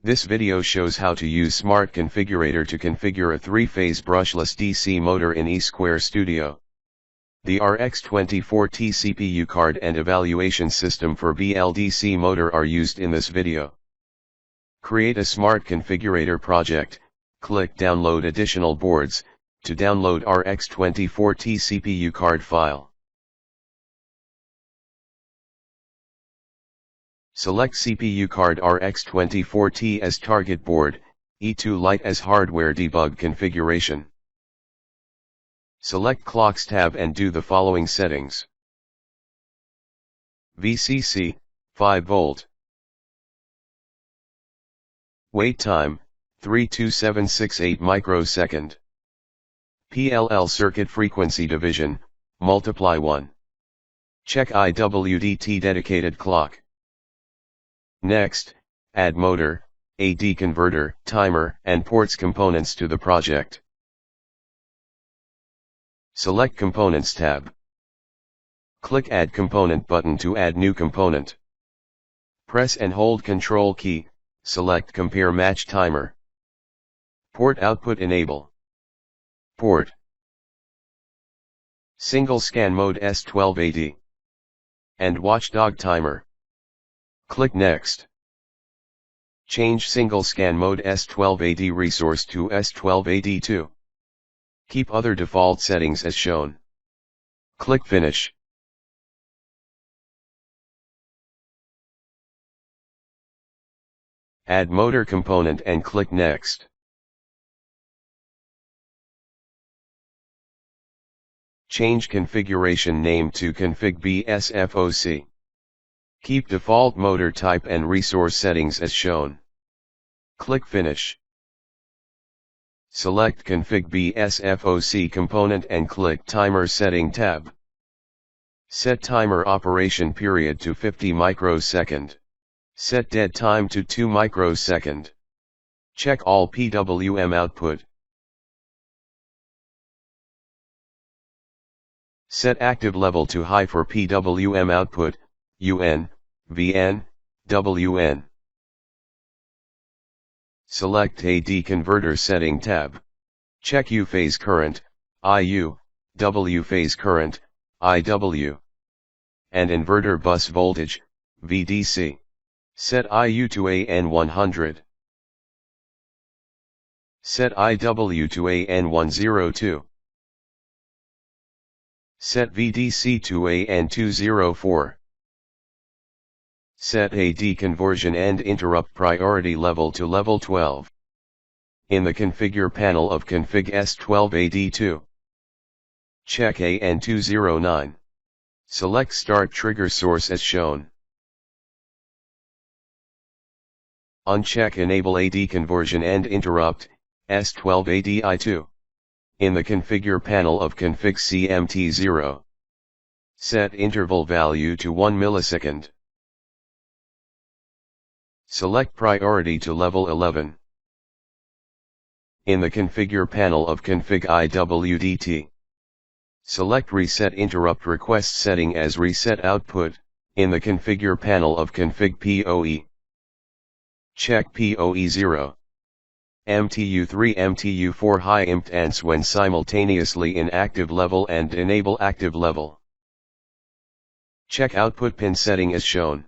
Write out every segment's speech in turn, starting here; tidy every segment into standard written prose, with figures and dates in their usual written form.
This video shows how to use Smart Configurator to configure a 3-phase brushless DC motor in eSquare Studio. The RX24T CPU card and evaluation system for BLDC motor are used in this video. Create a Smart Configurator project, click Download additional boards, to download RX24T CPU card file. Select CPU card RX24T as target board, E2 Lite as hardware debug configuration. Select Clocks tab and do the following settings. VCC, 5 volt. Wait time, 32768 microsecond. PLL circuit frequency division, multiply 1. Check IWDT dedicated clock. Next, add motor, AD converter, timer, and ports components to the project. Select Components tab. Click Add Component button to add new component. Press and hold Control key, select Compare Match Timer. Port Output Enable. Port. Single Scan Mode S12AD. And Watchdog Timer. Click Next. Change Single Scan Mode S12AD resource to S12AD2. Keep other default settings as shown. Click Finish. Add motor component and click Next. Change configuration name to config BSFOC. Keep default motor type and resource settings as shown. Click Finish. Select Config BSFOC component and click Timer Setting tab. Set timer operation period to 50 microsecond. Set dead time to 2 microsecond. Check all PWM output. Set active level to high for PWM output, UN, VN, WN. Select AD converter setting tab. Check U phase current, IU, W phase current, IW. And inverter bus voltage, VDC. Set IU to AN100. Set IW to AN102. Set VDC to AN204. Set AD conversion and interrupt priority level to level 12. In the Configure panel of Config S12AD2. Check AN209. Select Start Trigger Source as shown. Uncheck Enable AD conversion and interrupt, S12ADI2. In the Configure panel of Config CMT0. Set interval value to 1 millisecond. Select Priority to level 11. In the Configure panel of Config IWDT. Select Reset Interrupt Request setting as Reset Output, in the Configure panel of Config PoE. Check PoE 0. MTU3 MTU4 high impedance when simultaneously in active level and enable active level. Check output pin setting as shown.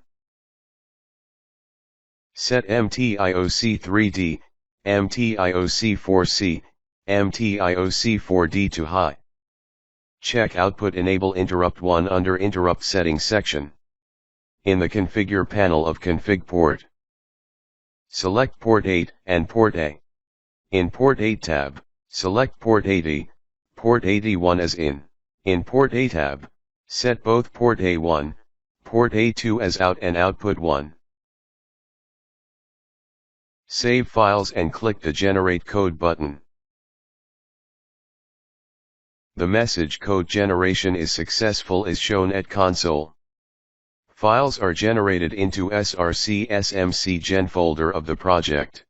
Set MTIOC3D, MTIOC4C, MTIOC4D to high. Check output enable interrupt 1 under interrupt settings section. In the Configure panel of Config port. Select port 8 and port A. In port 8 tab, select port 80, port 81 as in. In port A tab, set both port A1, port A2 as out and output 1. Save files and click the Generate Code button. The message code generation is successful is shown at console. Files are generated into src smc gen folder of the project.